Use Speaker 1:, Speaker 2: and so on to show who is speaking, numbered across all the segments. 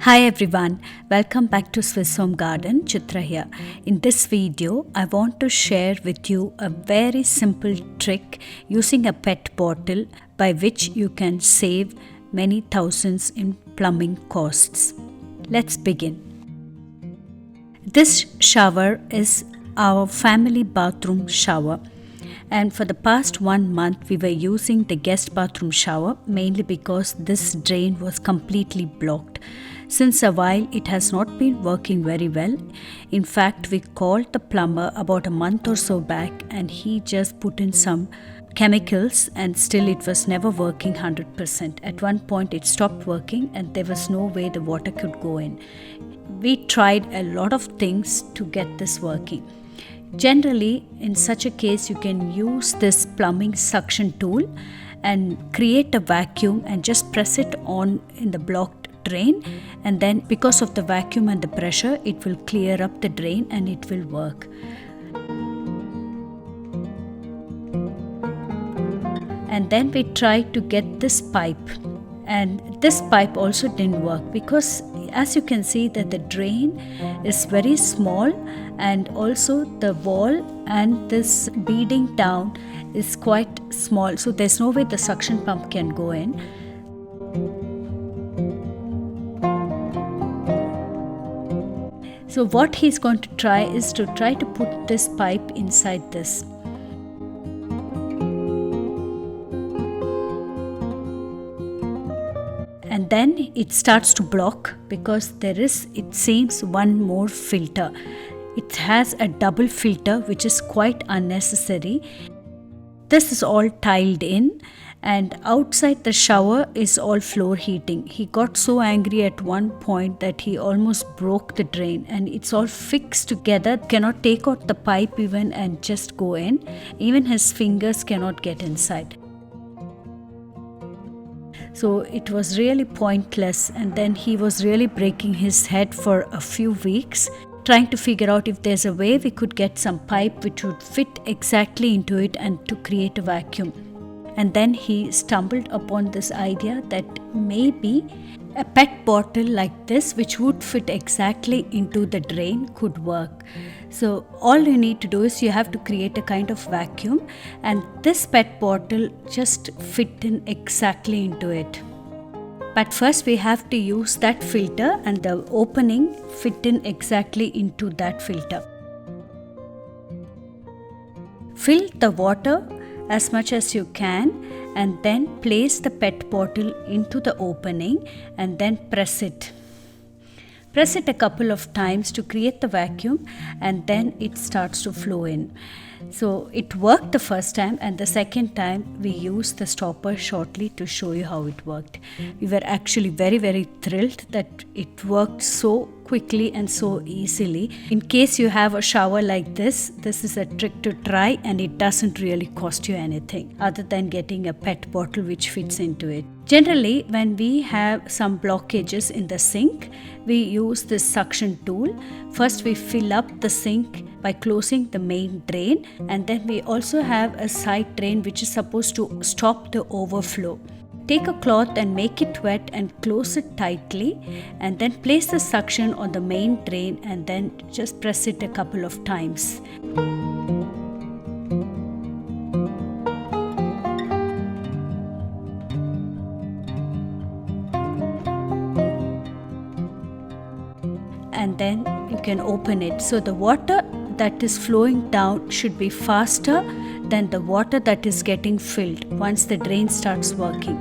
Speaker 1: Hi everyone, welcome back to Swiss Home Garden. Chitra here. In this video, I want to share with you a very simple trick using a PET bottle by which you can save many thousands in plumbing costs. Let's begin. This shower is our family bathroom shower. And for the past 1 month, we were using the guest bathroom shower mainly because this drain was completely blocked. Since a while, it has not been working very well. In fact, we called the plumber about a month or so back and he just put in some chemicals and still it was never working 100%. At one point, it stopped working and there was no way the water could go in. We tried a lot of things to get this working. Generally, in such a case, you can use this plumbing suction tool and create a vacuum and just press it on in the blocked drain, and then because of the vacuum and the pressure, it will clear up the drain and it will work. And then we tried to get this pipe, and this pipe also didn't work because as you can see that the drain is very small and also the wall and this beading down is quite small, so there's no way the suction pump can go in. So what he's going to try is to put this pipe inside this. And then it starts to block because there is, it seems, one more filter. It has a double filter which is quite unnecessary. This is all tiled in and outside the shower is all floor heating. He got so angry at one point that he almost broke the drain and it's all fixed together. Cannot take out the pipe even and just go in. Even his fingers cannot get inside. So it was really pointless, and then he was really breaking his head for a few weeks trying to figure out if there's a way we could get some pipe which would fit exactly into it and to create a vacuum. And then he stumbled upon this idea that maybe a PET bottle like this which would fit exactly into the drain could work. So all you need to do is you have to create a kind of vacuum and this PET bottle just fit in exactly into it. But first we have to use that filter and the opening fit in exactly into that filter. Fill the water as much as you can and then place the PET bottle into the opening and then press it. Press it a couple of times to create the vacuum and then it starts to flow in. So it worked the first time, and the second time we used the stopper shortly to show you how it worked. We were actually very thrilled that it worked so quickly and so easily. In case you have a shower like this is a trick to try and it doesn't really cost you anything other than getting a PET bottle which fits into it. Generally, when we have some blockages in the sink, we use this suction tool. First we fill up the sink by closing the main drain, and then we also have a side drain which is supposed to stop the overflow. Take a cloth and make it wet and close it tightly, and then place the suction on the main drain and then just press it a couple of times. And then you can open it. So the water that is flowing down should be faster than the water that is getting filled once the drain starts working.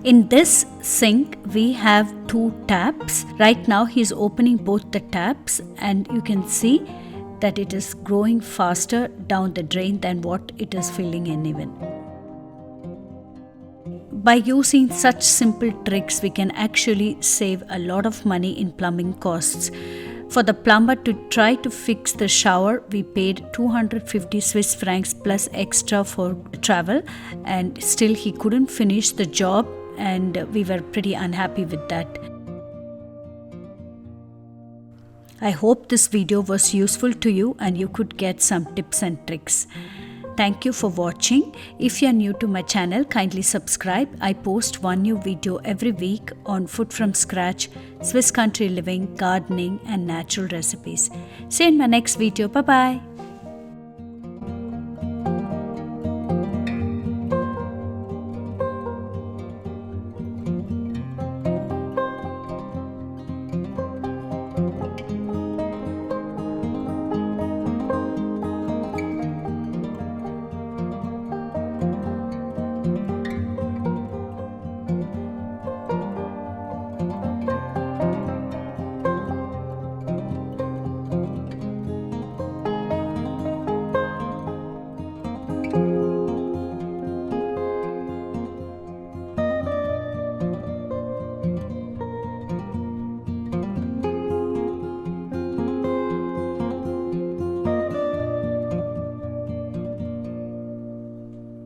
Speaker 1: In this sink, we have 2 taps. Right now, he is opening both the taps and you can see that it is growing faster down the drain than what it is filling in even. By using such simple tricks, we can actually save a lot of money in plumbing costs. For the plumber to try to fix the shower, we paid 250 Swiss francs plus extra for travel, and still he couldn't finish the job and we were pretty unhappy with that. I hope this video was useful to you and you could get some tips and tricks. Thank you for watching. If you are new to my channel, kindly subscribe. I post one new video every week on food from scratch, Swiss country living, gardening and natural recipes. See you in my next video. Bye bye.